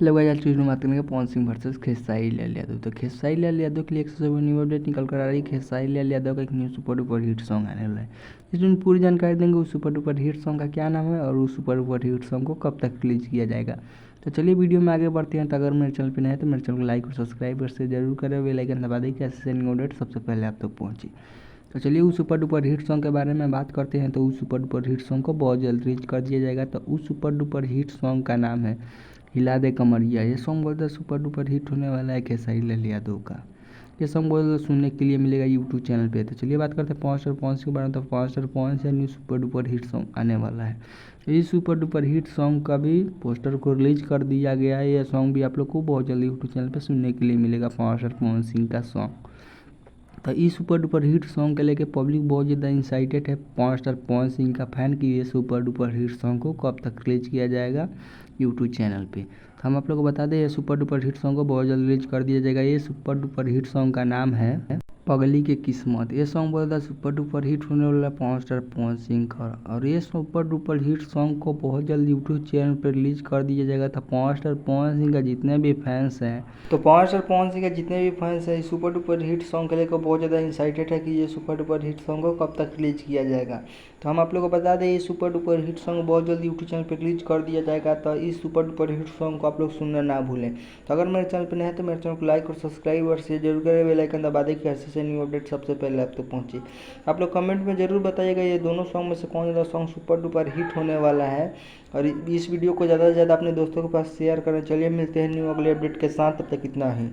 Hello guys, आज की video में बात करेंगे पवन सिंह वर्सेस खेसारी लाल यादव। तो खेसारी लाल यादव के लिए 107 न्यू अपडेट निकल कर आ रही है। खेसारी लाल यादव का एक new super duper hit song आने वाला है, इसमें पूरी जानकारी देंगे उस सुपर डुपर हिट सॉन्ग का क्या नाम है और उस सुपर डुपर हिट सॉन्ग को कब तक रिलीज किया जाएगा। तो चलिए वीडियो में आगे बढ़ते हैं। तो अगर मेरे चैनल पर नए हैं तो मेरे चैनल को लाइक और सब्सक्राइब से जरूर करें, बेल आइकन दबा दें कि ऐसे न्यू अपडेट सबसे पहले आप तक पहुँचे। तो चलिए उस सुपर डुपर हिट सॉन्ग के बारे में बात करते हैं। तो उस सुपर डुपर हिट सॉन्ग को बहुत जल्द रिलीज कर दिया जाएगा। तो उस सुपर डुपर हिट सॉन्ग का नाम है हिला दे कमरिया। ये सॉन्ग बोलते सुपर डुपर हिट होने वाला है खेसारी लाल यादव का। ये सॉन्ग बोलते सुनने के लिए मिलेगा यूट्यूब चैनल पे। तो चलिए बात करते हैं पवन स्टार पवन के बारे में। तो पवन स्टार पवन से new super duper hit song आने वाला है। इस सुपर डुपर हिट सॉन्ग का भी पोस्टर को रिलीज कर दिया गया है। यह सॉन्ग भी आप लोग को बहुत जल्दी यूट्यूब चैनल पर सुनने के लिए मिलेगा, पवन स्टार पवन सिंह का सॉन्ग। तो इस सुपर डुपर हिट सॉन्ग के लेके पब्लिक बहुत ज़्यादा इंसाइटेड है, पवन स्टार पवन सिंह का फैन की ये सुपर डुपर हिट सॉन्ग को कब तक रिलीज किया जाएगा यूट्यूब चैनल पे। तो हम आप लोग को बता दें ये सुपर डुपर हिट सॉन्ग को बहुत जल्द रिलीज कर दिया जाएगा। ये सुपर डुपर हिट सॉन्ग का नाम है पगली के किस्मत। ये सॉन्ग बहुत ज़्यादा सुपर डुपर हिट होने वाला है पवन स्टार पवन सिंह का, और ये सुपर डुपर हिट सॉन्ग को बहुत जल्द यूट्यूब चैनल पर रिलीज कर दिया जाएगा। तो पवन स्टार पवन सिंह का जितने भी फैंस हैं इस सुपर डुपर हिट सॉन्ग के लेकर बहुत ज़्यादा इंसाइटेड है कि ये सुपर डुपर हिट सॉन्ग को कब तक रिलीज किया जाएगा। तो हम आप लोग को बता दें ये सुपर डुपर हिट सॉन्ग बहुत जल्द यूट्यूब चैनल पर रिलीज कर दिया जाएगा। तो इस सुपर डुपर हिट सॉन्ग को आप लोग सुनना ना भूलें। तो अगर मेरे चैनल पर नहीं है तो मेरे चैनल को लाइक और सब्सक्राइब और शेयर जरूर करें, बेल आइकन दबा दें कि ऐसे न्यू अपडेट सबसे पहले आप तक पहुंचे। आप लोग कमेंट में ज़रूर बताइएगा ये दोनों सॉन्ग में से कौन ज़्यादा सॉन्ग सुपर डुपर हिट होने वाला है, और इस वीडियो को ज़्यादा से ज़्यादा अपने दोस्तों के पास शेयर करें। चलिए मिलते हैं न्यू अगले अपडेट के साथ, तब तक इतना ही।